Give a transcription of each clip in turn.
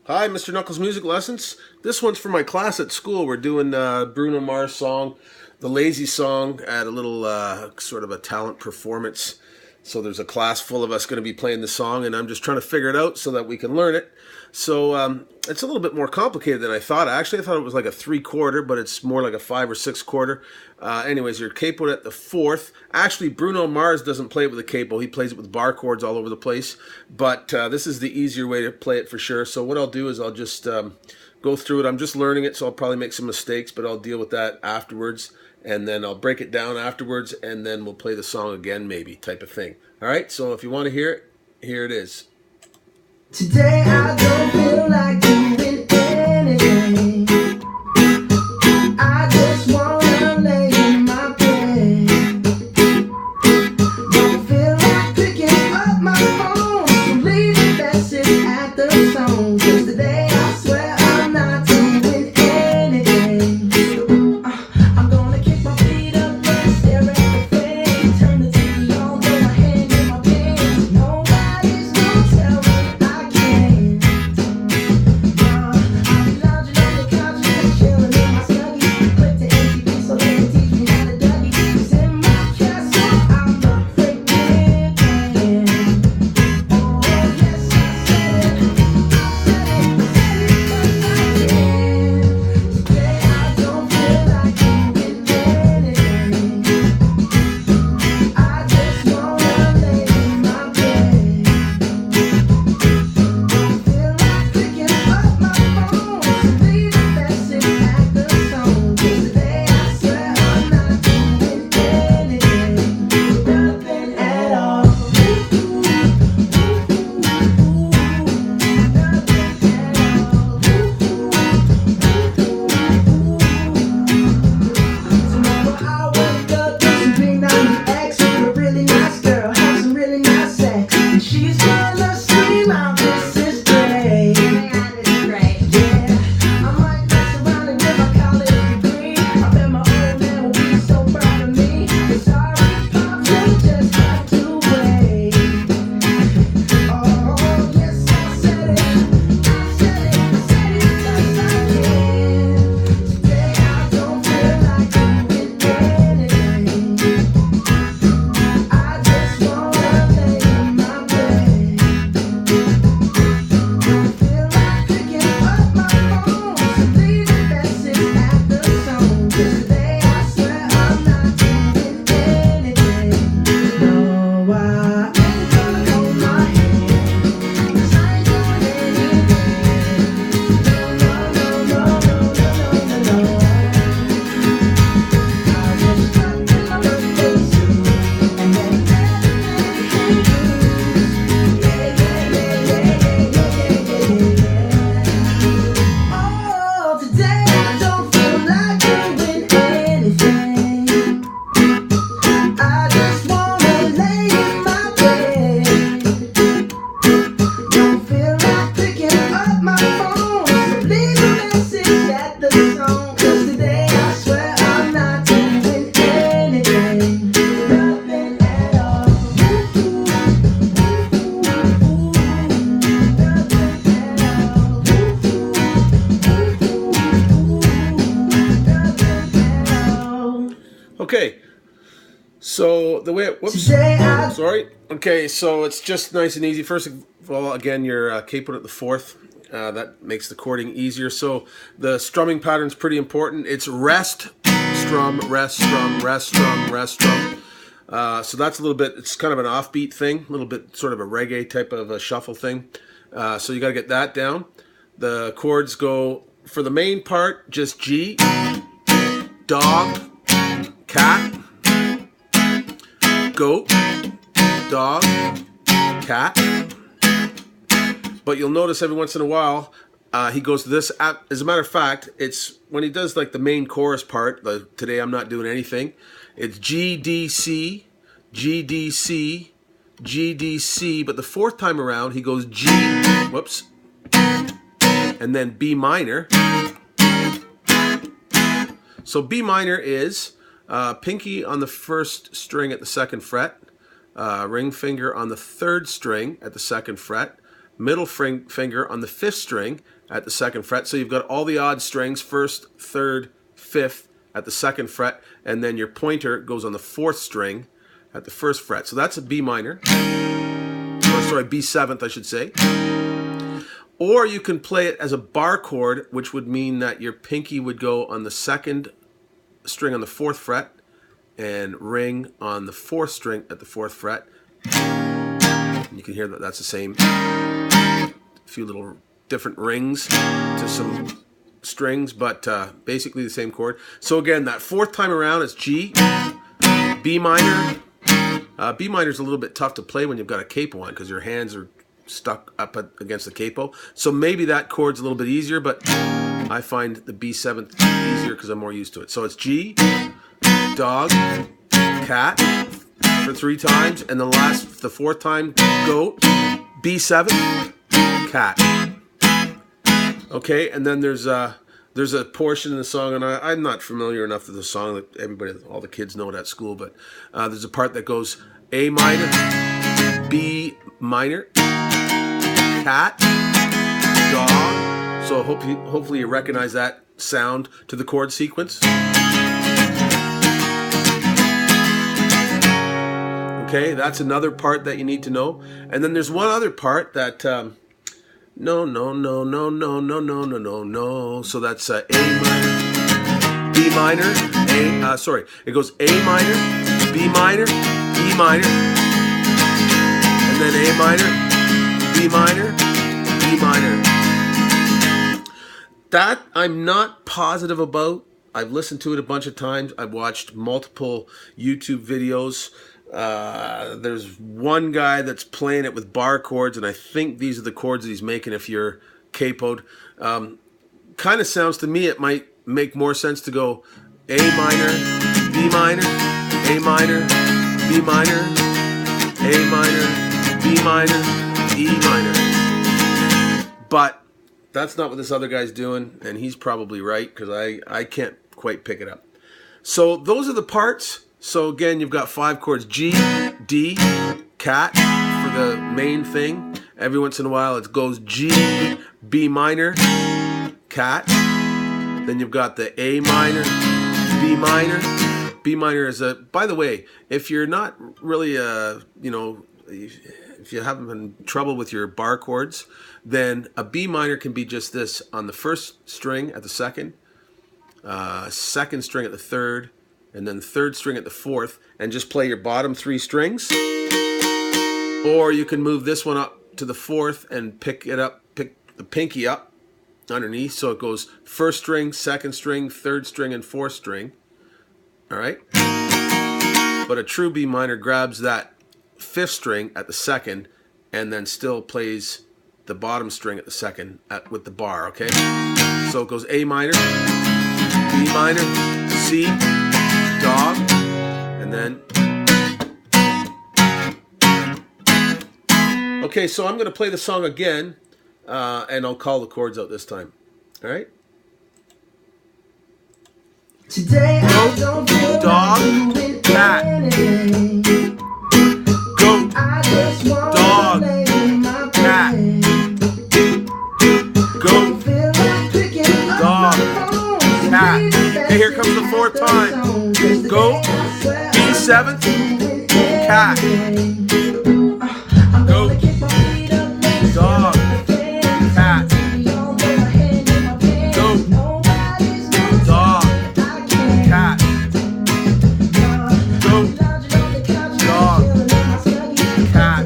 Hi, Mr. Knuckles Music Lessons. This one's for my class at school. We're doing Bruno Mars song, the Lazy Song, at a little sort of a talent performance. So there's a class full of us going to be playing the song, and I'm just trying to figure it out so that we can learn it. So it's a little bit more complicated than I thought. Actually, I thought it was like a 3/4, but it's more like a 5 or 6/4. Anyways, you're capoed at the 4th. Actually, Bruno Mars doesn't play it with a capo. He plays it with bar chords all over the place. But this is the easier way to play it for sure. So what I'll do is I'll just go through it. I'm just learning it, so I'll probably make some mistakes, but I'll deal with that afterwards. And then I'll break it down afterwards, and then we'll play the song again, maybe, type of thing. All right, so if you want to hear it, here it is. Today I don't feel like doing anything. I just wanna lay in my bed. Don't feel like picking up my phone, so leave a message at the song. 'Cause today I swear I'm not doing anything. I'm gonna kick my feet up and stare at the fan. Turn the TV on, throw my hand in my pants. Nobody's gonna tell me I can't. I'll be lounging on the couch, just chilling in my snuggie. Click the MTV so they can teach me how to Dougie. 'Cause in my castle, I'm a freaking fan. Oh yes, I said it. Today I don't feel like doing anything. I just wanna lay in my bed. Don't feel like picking up my phone, so leave a message at the song. 'Cause today I swear I'm not doing anything, nothing at all. Tomorrow I wake up with some green on the X with a really nice girl, have some really nice sex, and she's gonna scream out, "This is great." Yeah, I might mess around and get my college degree. I bet my old man will be so proud of me. But sorry, Pops, you'll just have to wait. Oh yes, I said it. I said it 'cause I can. Today I don't feel like doing anything. I just wanna lay in my bed. Don't feel like picking up my phone, so leave a message at the song. 'Cause today I swear I'm not doing anything. No, I ain't gonna hold my hand, 'cause I ain't doing anything. No, no, no, no, no, no, no, no, no. I just got in my birthday suit, and then everything yeah, yeah, yeah, yeah, yeah, yeah, yeah, yeah. Oh, today I don't feel like doing anything. I just wanna lay in my bed. Don't feel like picking up my phone, so leave a message at the song. 'Cause today I swear I'm not doing anything, nothing at all. Okay, so the way it... Whoops. Today I Sorry. Okay, so it's just nice and easy. First of all, again, you're capoed at the 4th. That makes the chording easier. So the strumming pattern's pretty important. It's rest, strum, rest, strum, rest, strum, rest, strum. So that's a little bit, it's kind of an offbeat thing, a little bit sort of a reggae type of a shuffle thing. So you got to get that down. The chords go, for the main part, just G, dog, cat, goat, dog, cat. But you'll notice every once in a while he goes to this. As a matter of fact, it's when he does like the main chorus part, the "Today I'm Not Doing Anything," it's G, D, C, G, D, C, G, D, C. But the 4th time around, he goes G, whoops, and then B minor. So B minor is pinky on the 1st string at the 2nd fret, ring finger on the 3rd string at the 2nd fret, middle finger on the 5th string at the 2nd fret. So you've got all the odd strings, 1st, 3rd, 5th at the 2nd fret, and then your pointer goes on the 4th string at the 1st fret. So that's a B minor. Or sorry, B7th, I should say. Or you can play it as a bar chord, which would mean that your pinky would go on the 2nd string on the 4th fret and ring on the 4th string at the 4th fret. And you can hear that that's the same. A few little different rings to some strings, but basically the same chord. So again, that 4th time around is G, B minor. B minor is a little bit tough to play when you've got a capo on because your hands are stuck up against the capo. So maybe that chord's a little bit easier, but I find the B7th easier because I'm more used to it. So it's G, dog, cat for 3 times, and the 4th time, goat, B7, cat. Okay, and then there's a portion in the song, and I'm not familiar enough with the song that all the kids know it at school, but there's a part that goes A minor, B minor, cat, dog. So hopefully you recognize that sound to the chord sequence. Okay, that's another part that you need to know. And then there's one other part that no. So that's A minor, B minor, it goes A minor, B minor, E minor, and then A minor, B minor, E minor. That I'm not positive about. I've listened to it a bunch of times. I've watched multiple YouTube videos. There's one guy that's playing it with bar chords, and I think these are the chords that he's making if you're capoed. Kind of sounds to me it might make more sense to go A minor, B minor, A minor, B minor, A minor, B minor, E minor. But that's not what this other guy's doing, and he's probably right because I can't quite pick it up. So those are the parts. So again, you've got 5 chords: G, D, cat for the main thing. Every once in a while it goes G, B minor, cat. Then you've got the A minor, B minor. B minor is a, by the way, if you're not really, if you haven't trouble with your bar chords, then a B minor can be just this on the 1st string at the 2nd, 2nd string at the 3rd, and then 3rd string at the 4th, and just play your bottom 3 strings. Or you can move this one up to the 4th and pick the pinky up underneath, so it goes 1st string, 2nd string, 3rd string, and 4th string. All right? But a true B minor grabs that 5th string at the 2nd and then still plays the bottom string at the 2nd with the bar, okay? So it goes A minor, B minor, C, dog, and then. Okay, so I'm going to play the song again, and I'll call the chords out this time. All right? Today I don't feel dog, like doing cat, anything. goat, I just wanna dog, lay my cat, bed. goat, Feel like picking up dog, my phone. cat. Maybe Okay, here comes the 4th that's time. the song. Goat, Today I swear B7th, doing cat, anything. I'm goat, gonna kick my feet up, let me dog, cat, goat, dog, cat, goat, dog, cat.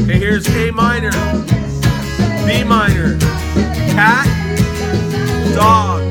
Okay, here's A minor, B minor, cat, dog,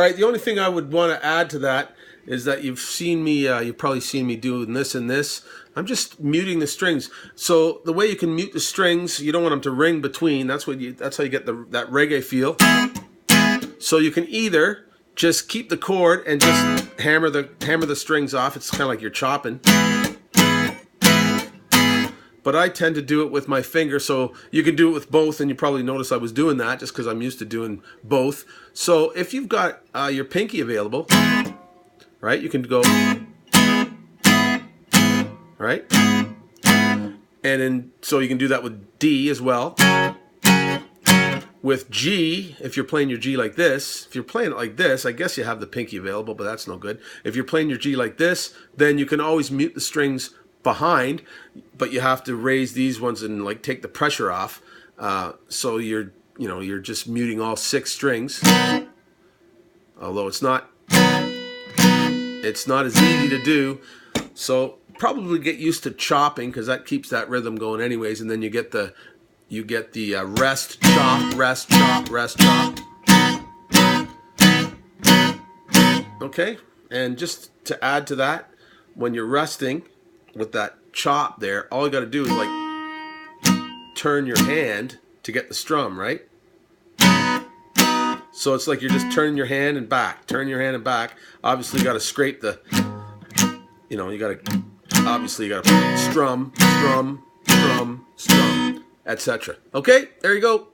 right, the only thing I would want to add to that is that you've probably seen me doing this and this. I'm just muting the strings. So the way you can mute the strings, you don't want them to ring between. That's how you get that reggae feel. So you can either just keep the chord and just hammer the strings off. It's kind of like you're chopping. But I tend to do it with my finger, so you can do it with both, and you probably notice I was doing that just because I'm used to doing both. So if you've got your pinky available, right, you can go, right? And then, so you can do that with D as well. With G, if you're playing your G like this, if you're playing it like this, I guess you have the pinky available, but that's no good. If you're playing your G like this, then you can always mute the strings behind, but you have to raise these ones and like take the pressure off. So you're just muting all 6 strings. Although it's not as easy to do. So probably get used to chopping, because that keeps that rhythm going anyways, and then you get the rest, chop, rest, chop, rest, chop. Okay, and just to add to that, when you're resting with that chop there, all you got to do is like turn your hand to get the strum, right? So it's like you're just turning your hand and back, turn your hand and back. Obviously you got to scrape the, obviously you got to strum, strum, strum, strum, etc. Okay, there you go.